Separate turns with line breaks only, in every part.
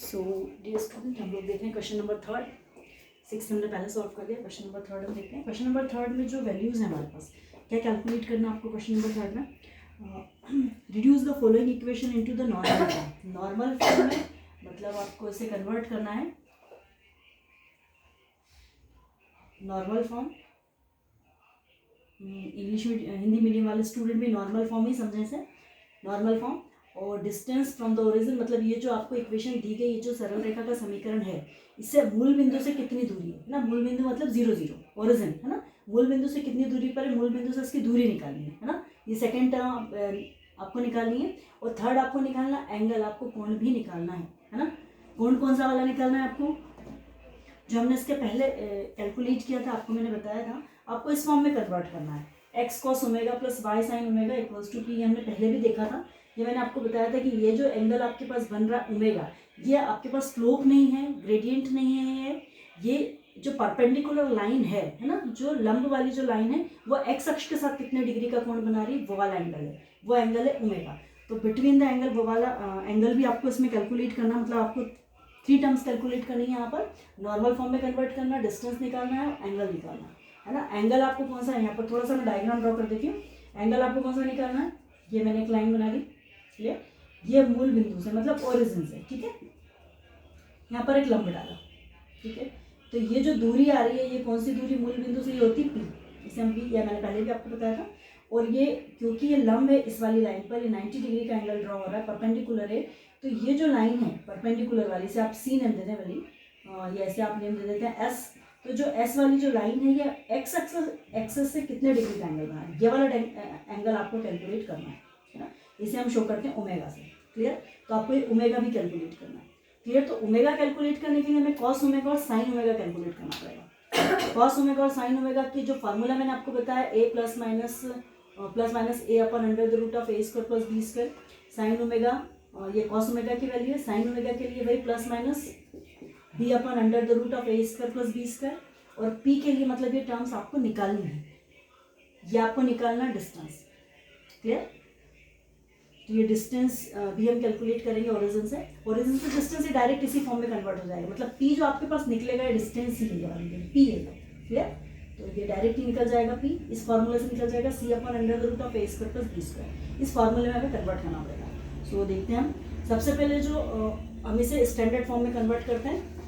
So dear student, हम लोग देख रहे हैं क्वेश्चन नंबर थर्ड। सिक्स हमने पहले सॉल्व कर लिया, क्वेश्चन नंबर थर्ड हम देखते हैं। क्वेश्चन नंबर थर्ड में जो वैल्यूज़ हैं हमारे पास, क्या कैलकुलेट करना आपको क्वेश्चन नंबर थर्ड में। Reduce the following equation into the normal form. Normal form में मतलब आपको इसे कन्वर्ट करना है normal form. English Hindi medium वाले स्टूडेंट भी नॉर्मल फॉर्म ही समझें से, नॉर्मल फॉर्म। और डिस्टेंस फ्रॉम द ओरिजिन, मतलब ये जो आपको इक्वेशन दी गई, ये जो सरल रेखा का समीकरण है, इससे मूल बिंदु से कितनी दूरी है ना। मूल बिंदु मतलब 0 0 ओरिजिन है ना। मूल बिंदु से कितनी दूरी पर है, मूल बिंदु से इसकी दूरी निकालनी है ना। ये सेकेंड टर्म आपको निकालनी है। और थर्ड आपको निकालना एंगल, आपको कोण भी निकालना है ना। कोण कौन सा वाला निकालना है आपको, जो हमने इसके पहले कैलकुलेट किया था, आपको मैंने बताया था। आपको इस फॉर्म में कन्वर्ट करना है, x cos omega plus y sine omega equals to P. हमने पहले भी देखा था, ये मैंने आपको बताया था कि ये जो एंगल आपके पास बन रहा है ओमेगा, ये आपके पास स्लोप नहीं है, ग्रेडियंट नहीं है, ये जो परपेंडिकुलर लाइन है ना, जो लंब वाली जो लाइन है, वो एक्स अक्ष के साथ कितने डिग्री का कोण बना रही है, वो वाला एंगल है, वो एंगल है ओमेगा। तो बिटवीन द एंगल, वो वाला एंगल भी आपको इसमें कैलकुलेट करना, मतलब आपको 3 टर्म्स कैलकुलेट करनी है यहाँ पर। नॉर्मल फॉर्म में कन्वर्ट करना, डिस्टेंस निकालना है, एंगल निकालना है ना। एंगल आपको कौन सा है, यहाँ पर थोड़ा सा मैं डायग्राम ड्रॉ कर देती हूँ। एंगल आपको कौन सा निकालना है, ये मैंने एक लाइन बना दी, क्लियर। ये मूल बिंदु से मतलब ओरिजिन से, ठीक है। यहाँ पर एक लंब डाला, ठीक है। तो ये जो दूरी आ रही है, ये कौन सी दूरी मूल बिंदु से, ये होती पी, इसे हम पी, या मैंने पहले भी आपको बताया था। और ये क्योंकि ये लंब है इस वाली लाइन पर, ये 90 डिग्री का एंगल ड्रॉ हो रहा है, परपेंडिकुलर है। तो ये जो लाइन है परपेंडिकुलर वाली, इसे आप सी नेम देते हैं वाली, ये ऐसे आप नेम दे देते हैं एस। तो जो एस वाली जो लाइन है, ये एक्स एक्सेस से कितने डिग्री का एंगल बना है, ये वाला एंगल आपको कैलकुलेट करना है ना। इसे हम शो करते हैं ओमेगा से, क्लियर। तो आपको ये ओमेगा भी कैलकुलेट करना है, क्लियर। तो ओमेगा कैलकुलेट करने के लिए हमें कॉस ओमेगा और साइन ओमेगा कैलकुलेट करना पड़ेगा। कॉस ओमेगा और साइन ओमेगा की जो फार्मूला मैंने आपको बताया, A plus minus A upon under the root of A square plus B square. Sine omega, ये कॉस ओमेगा की वैल्यू है, साइन ओमेगा के लिए वही plus minus B upon under the root of A square plus B square. और P के लिए मतलब ये टर्म्स आपको निकालनी है, ये आपको निकालना डिस्टेंस, क्लियर। तो ये डिस्टेंस भी हम कैलकुलेट करेंगे ओरिजिन से। ओरिजिन से डिस्टेंस ही डायरेक्ट इसी फॉर्म में कन्वर्ट हो जाएगा, मतलब पी जो आपके पास निकलेगा ये डिस्टेंस ही निकलेगा, पी है, क्लियर। तो ये डायरेक्ट ही निकल जाएगा, पी इस फॉर्मूले से निकल जाएगा, C upon under the root of A square plus B square. इस फॉर्मूले में हमें कन्वर्ट करना पड़ेगा। सो देखते हैं हम सबसे पहले जो हम इसे स्टैंडर्ड फॉर्म में कन्वर्ट करते हैं।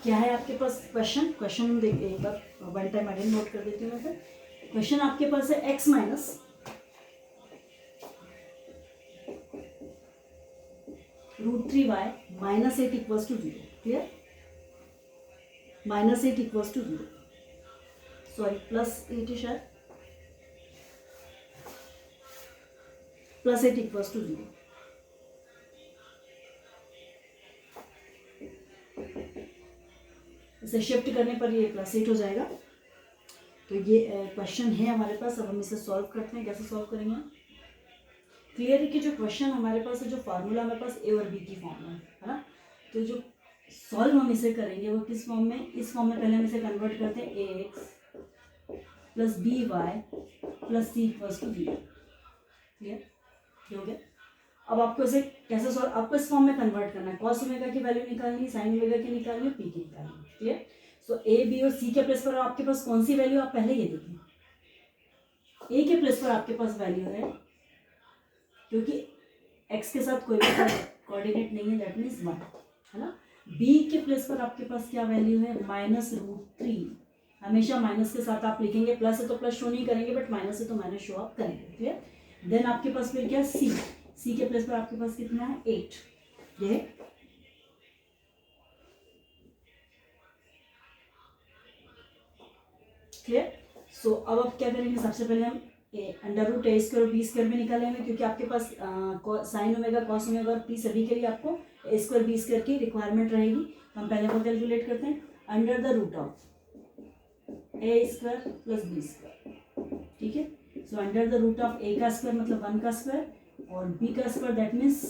क्या है आपके पास क्वेश्चन हम देखिए एक बार, वन टाइम अगेन नोट कर देती हूँ मैं फिर। क्वेश्चन आपके पास है x minus √3y minus 8 equals to 0, clear. Minus 8 equals to 0, sorry plus 8 है शायद, प्लस 8 इक्वल्स टू 0। इसे शिफ्ट करने पर ये प्लस 8 हो जाएगा। तो ये क्वेश्चन है हमारे पास। अब हम इसे सॉल्व करते हैं, कैसे सॉल्व करेंगे। क्लियर है कि जो क्वेश्चन हमारे पास है, जो फार्मूला हमारे पास ए और बी की फॉर्म में है ना। तो जो सॉल्व हम इसे करेंगे वो किस फॉर्म में, इस फॉर्म में पहले हम इसे कन्वर्ट करते हैं, A X plus B Y plus C equals to 0, clear हो गया। अब आपको इसे कैसे सॉल्व, आपको इस फॉर्म में कन्वर्ट करना है। कॉस ओमेगा की वैल्यू निकालनी, साइन ओमेगा की निकालनी, पी की निकालनी, क्लियर। सो ए बी और सी के प्लेस पर आपके पास कौन सी वैल्यू, आप पहले ये देखिए। ए के प्लेस पर आपके पास वैल्यू है, क्योंकि एक्स के साथ कोई भी कोऑर्डिनेट नहीं है, दैट मीन्स 1 है ना। बी के प्लेस पर आपके पास क्या वैल्यू है, -√3। हमेशा माइनस के साथ आप लिखेंगे, प्लस है तो प्लस शो नहीं करेंगे, बट माइनस है तो माइनस शो आप करेंगे, क्लियर। देन आपके पास फिर क्या, सी के प्लेस पर आपके पास कितना है, 8, ये क्लियर। सो अब आप क्या करेंगे, सबसे पहले हम अंडर रूट ए स्क्वायर और बी स्क्वायर भी निकालेंगे, क्योंकि आपके पास साइन ओमेगा कॉस ओमेगा और पी सभी के लिए आपको ए स्क्वायर बी स्क्वायर की रिक्वायरमेंट रहेगी। हम पहले वो कैलकुलेट करते हैं, under the root of A square plus B square, ठीक है। So under the root of A का स्क्वायर मतलब 1 का स्क्वायर, और बी का square that means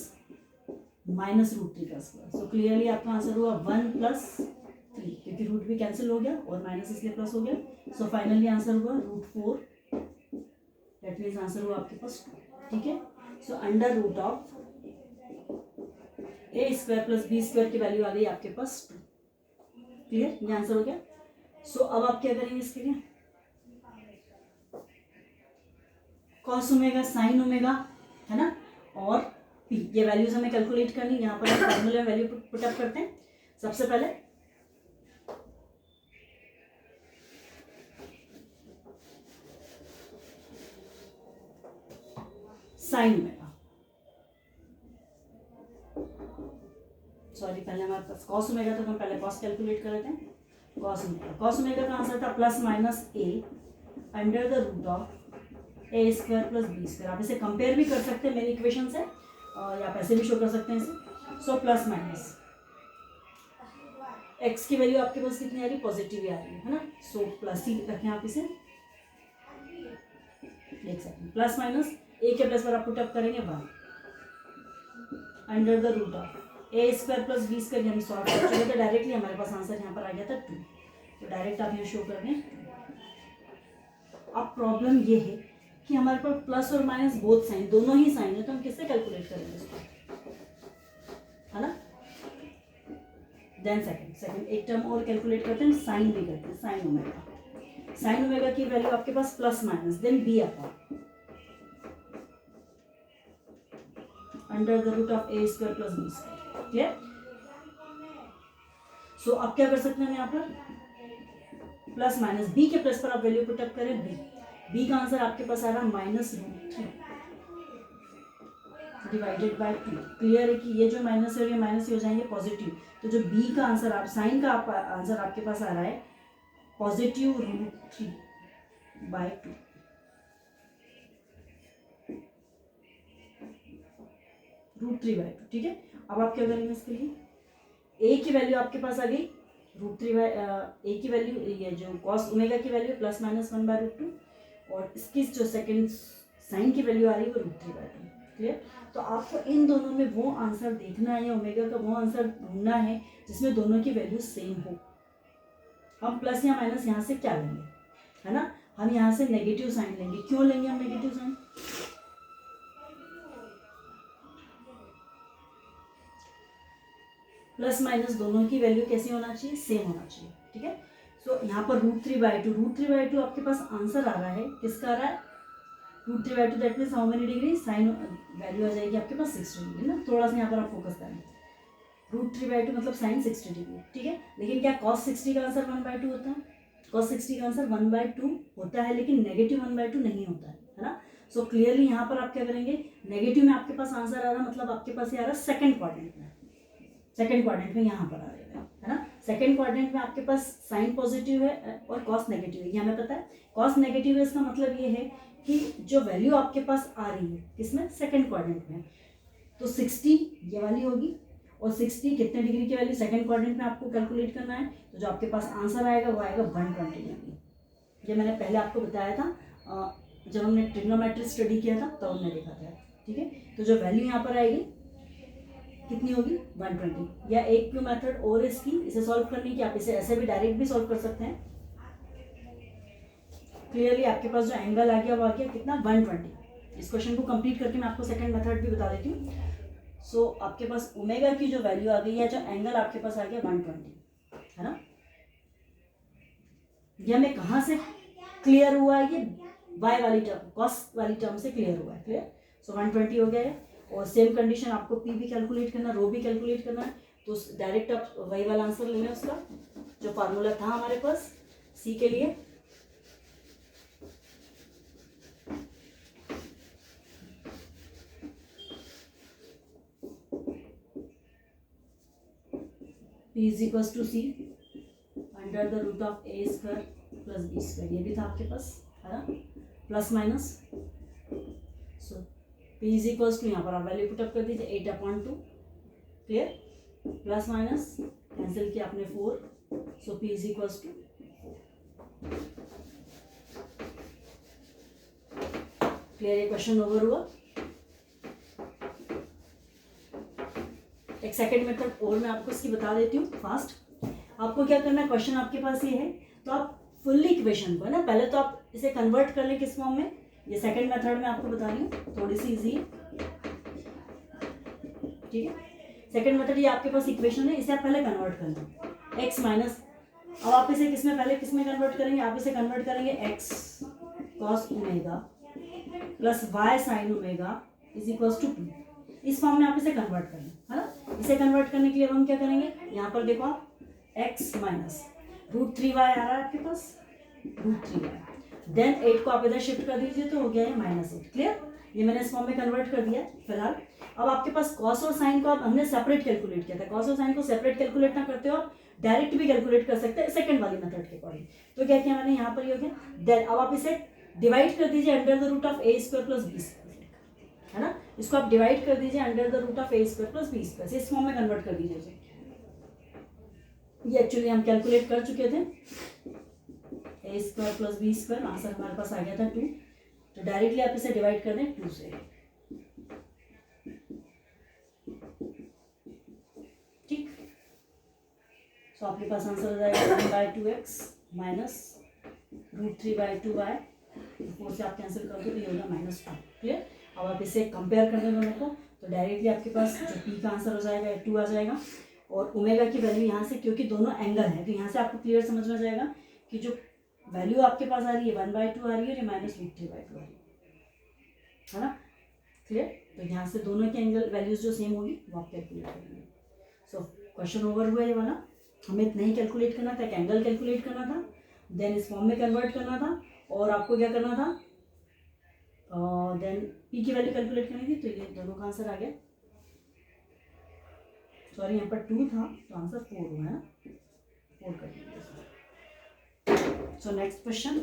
minus root 3 का स्क्वायर। सो क्लियरली आपका आंसर हुआ 1 प्लस 3, क्योंकि रूट भी कैंसिल हो गया और माइनस इसलिए प्लस हो गया। सो फाइनली आंसर हुआ रूट 4, दैट मीन्स आंसर हुआ आपके पास 2। ठीक है, so under root of A square plus B square की वैल्यू आ गई आपके पास 2। क्लियर, ये आंसर हो गया। सो अब आप क्या करेंगे इसके लिए, कॉस ओमेगा साइन ओमेगा, है ना, और पी, ये वैल्यूज हमें कैलकुलेट करनी। यहाँ पर हम फॉर्मूला वैल्यू पुट अप करते हैं। सबसे पहले साइन ओमेगा, सॉरी पहले हमारे पास कॉस ओमेगा, तो हम पहले कॉस कैलकुलेट कर लेते हैं। कॉस ओमेगा का आंसर था plus minus a under the root of A square plus B square. आप इसे कंपेयर भी कर सकते हैं मेरी इक्वेशन से, या आप ऐसे भी शो कर सकते हैं इसे। सो प्लस माइनस एक्स की वैल्यू आपके पास कितनी आ रही है, पॉजिटिव ही आ रही है ना। सो प्लस ही रखें आप इसे, देख सकते हैं। प्लस माइनस ए के प्लस पर आप पुटअप करेंगे 1 under the root of A square plus B square. हम सॉल्व कर चुके थे डायरेक्टली, हमारे पास आंसर यहाँ पर आ गया था 2। तो डायरेक्ट आप ये शो कर दें। अब प्रॉब्लम ये है कि हमारे पास प्लस और माइनस बोथ साइन, दोनों ही साइन है, तो हम किससे कैलकुलेट करेंगे इसको, है ना। देन सेकंड एक टर्म और कैलकुलेट करते हैं, साइन भी करते हैं। साइन ओमेगा, साइन ओमेगा की वैल्यू आपके पास plus minus then B upon under the root of A square plus B square. Clear. So अब क्या कर सकते हैं, यहाँ पर प्लस माइनस बी के प्लस पर आप वैल्यू पुटअप करें बी का आंसर आपके पास आ रहा minus root 3 divided by 2। Clear है कि ये जो माइनस है ये माइनस ही हो जाएंगे पॉजिटिव। तो जो बी का आंसर आप साइन का आंसर आपके पास आ रहा है positive root 3 by 2। Root 3 by 2। ठीक है, अब आप क्या करेंगे इसके लिए, ए की वैल्यू आपके पास आ गई रूट 3 बाय ए की वैल्यू, ये जो कॉस ओमेगा की value plus minus 1 by root 2, और इसकी जो सेकंड साइन की वैल्यू आ रही है वो रूट 3 बाय 2। क्लियर। तो आपको इन दोनों में वो आंसर देखना है, या ओमेगा का वो आंसर ढूंढना है जिसमें दोनों की वैल्यू सेम हो। हम प्लस या माइनस यहाँ से क्या लेंगे, है ना, हम यहाँ से नेगेटिव साइन लेंगे। क्यों लेंगे हम नेगेटिव साइन, प्लस माइनस दोनों की वैल्यू कैसी होना चाहिए, सेम होना चाहिए। ठीक है, सो यहाँ पर रूट 3 बाय 2, रूट 3 बाय 2 आपके पास आंसर आ रहा है, किसका आ रहा है, root 3 by 2, that means how many degree, sine value आ जाएगी आपके पास 60 डिग्री ना। थोड़ा सा यहाँ पर आप फोकस करें, रूट 3 बाय 2 मतलब साइन 60 डिग्री। ठीक है, लेकिन क्या कॉस 60 का आंसर 1 बाय 2 होता है, कॉस 60 का आंसर 1 बाय 2 होता है, लेकिन नेगेटिव 1 बाय 2 नहीं होता है ना। सो क्लियरली यहाँ पर आप क्या करेंगे, नेगेटिव में आपके पास आंसर आ रहा मतलब आपके पास ये आ रहा सेकंड क्वाड्रेंट में, सेकंड क्वाड्रेंट में यहाँ पर आ रहा है ना। सेकंड क्वाड्रेंट में आपके पास साइन पॉजिटिव है और कॉस नेगेटिव है, ये हमें पता है। कॉस नेगेटिव है, इसका मतलब ये है कि जो वैल्यू आपके पास आ रही है किसमें, सेकंड क्वाड्रेंट में, तो 60 ये वाली होगी, और 60 कितने डिग्री की वैल्यू सेकंड क्वाड्रेंट में आपको कैलकुलेट करना है। तो जो आपके पास आंसर आएगा वो आएगा 120 डिग्री। ये मैंने पहले आपको बताया था, जब हमने ट्रिग्नोमेट्री स्टडी किया था तब हमने देखा था। ठीक है, तो जो वैल्यू यहाँ पर आएगी कितनी होगी, 120। या एक क्यों मेथड और इसकी, इसे सॉल्व करने की, आप इसे ऐसे भी डायरेक्ट भी सॉल्व कर सकते हैं। क्लियरली आपके पास जो एंगल आ गया वो आ गया कितना, 120। इस क्वेश्चन को कंप्लीट करके मैं आपको सेकंड मेथड भी बता देती हूँ। सो आपके पास ओमेगा की जो वैल्यू आ गई है, जो एंगल आपके पास आ गया 120, है ना। ये हमें कहाँ से क्लियर हुआ है, ये वाई वाली टर्म, कॉस वाली टर्म से क्लियर हुआ है। क्लियर, सो 120 हो गया है। और सेम कंडीशन आपको पी भी कैलकुलेट करना, रो भी कैलकुलेट करना है, तो डायरेक्ट आप वही वाला आंसर लेना है उसका, जो फार्मूला था हमारे पास सी के लिए। P is equal to C under the root of A square plus B square, ये भी था आपके पास, है ना, plus minus. So P is equal to, यहाँ पर आप वैल्यू पुटअप कर दीजिए 8/2। क्लियर, प्लस माइनस कैंसिल किया आपने 4, so P is equal to 4। Clear, ये क्वेश्चन ओवर हुआ। एक सेकंड मेथड और मैं आपको इसकी बता देती हूँ फास्ट। आपको क्या करना है, क्वेश्चन आपके पास ये है तो आप फुल्ली इक्वेशन को है ना, पहले तो आप इसे कन्वर्ट कर लें किस फॉर्म में, ये सेकंड मेथड में आपको बता रही हूँ, थोड़ी सी इजी है, ठीक है। सेकंड मेथड ये आपके पास इक्वेशन है, इसे आप पहले कन्वर्ट कर लें x माइनस, अब आप इसे किसमें पहले किसमें कन्वर्ट करेंगे, आप इसे कन्वर्ट करेंगे x cos omega plus y sin omega is equals to 2, इस फॉर्म में आप इसे कन्वर्ट करें, है ना। इसे कन्वर्ट करने के लिए हम क्या करेंगे, यहाँ पर देखो आप x माइनस √3y आ रहा है आपके पास, √3y, देन 8 को आप इधर शिफ्ट कर दीजिए तो हो गया है -8, क्लियर। ये मैंने इस फॉर्म में कन्वर्ट कर दिया फिलहाल। अब आपके पास कॉस और साइन को हमने सेपरेट कैलकुलेट किया था, कॉस और साइन को सेपरेट कैलकुलेट ना करते हो आप डायरेक्ट भी कैलकुलेट कर सकते हैं सेकंड वाली मेथड के अकॉर्डिंग। तो क्या किया मैंने यहाँ पर, ये हो गया। देन अब आप इसे डिवाइड कर दीजिए under the root of a square plus b square, है ना। इसको आप डिवाइड कर दीजिए under the root of a square plus b square, इस फॉर्म में कन्वर्ट कर दीजिए इसे। ये एक्चुअली हम कैलकुलेट कर चुके थे, a square plus b square, answer हमारे पास आ गया था 2, तो डायरेक्टली आप इसे डिवाइड कर दें 2 से, ठीक। सो आपके पास आंसर हो जाएगा 1/2x माइनस √3/2y, 4 से आप कैंसिल कर दो तो ये होगा -2, क्लियर। अब आप इसे कंपेयर कर दें दोनों को तो डायरेक्टली आपके पास जो p का आंसर हो जाएगा 2 आ जाएगा, और ओमेगा की वैल्यू यहाँ से, क्योंकि दोनों एंगल है तो यहाँ से आपको क्लियर समझ में जाएगा कि जो वैल्यू आपके पास आ रही है 1/2 आ रही है और ये -√3/2 आ रही है ना, क्लियर। तो यहाँ से दोनों के एंगल वैल्यूज जो सेम होगी वो आप कैलकुलेट करेंगे। सो क्वेश्चन ओवर हुआ ये वाला, हमें इतना ही कैलकुलेट करना था, एक एंगल कैलकुलेट करना था, देन इस फॉर्म में कन्वर्ट करना था, और आपको क्या करना था, देन p की वैल्यू कैलकुलेट करनी थी, तो ये दोनों का आंसर आ गया। सॉरी यहाँ पर 2 था तो आंसर 4 हुआ है ना, 4 कर दीजिए। So next question,